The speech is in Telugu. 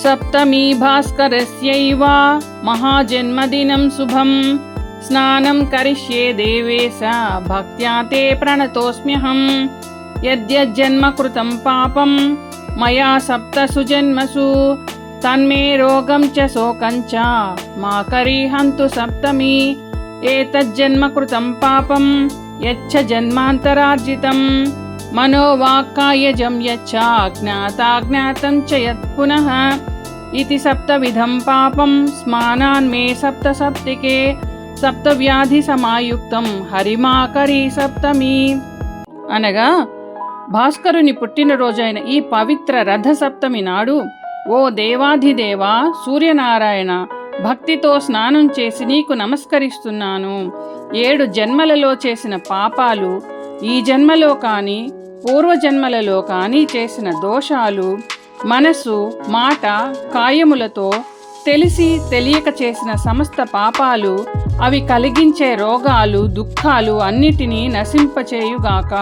సప్తమి భాస్కరస్యైవ మహాజన్మదినం శుభం స్నానం కరిష్యే దేవేశ భక్త్యా తే ప్రణతోస్మ్యహం యద్యజ్జన్మ కృతం పాపం మయా సప్తసు జన్మసు తన్మే రోగం చ శోకం చ మా కరీహంతు సప్తమి ఏతజ్జన్మ కృతం పాపం యచ్చ జన్మాంతరార్జితం మనోవాక్కాయజం యచ్చ జ్ఞాతాజ్ఞాతం చ యత్ పునః ఇతి సప్తవిధం పాపం స్మానాన్మే సప్త సప్తికే సప్తవ్యాధి సమాయుక్తం హరిమాకరి సప్తమి. అనగా భాస్కరుని పుట్టినరోజైన ఈ పవిత్ర రథ సప్తమి నాడు ఓ దేవాధిదేవా సూర్యనారాయణ, భక్తితో స్నానం చేసి నీకు నమస్కరిస్తున్నాను. 7 జన్మలలో చేసిన పాపాలు, ఈ జన్మలో కానీ పూర్వజన్మలలో కానీ చేసిన దోషాలు, మనసు మాట కాయములతో తెలిసి తెలియక చేసిన సమస్త పాపాలు, అవి కలిగించే రోగాలు దుఃఖాలు అన్నిటినీ నశింపచేయుగాక.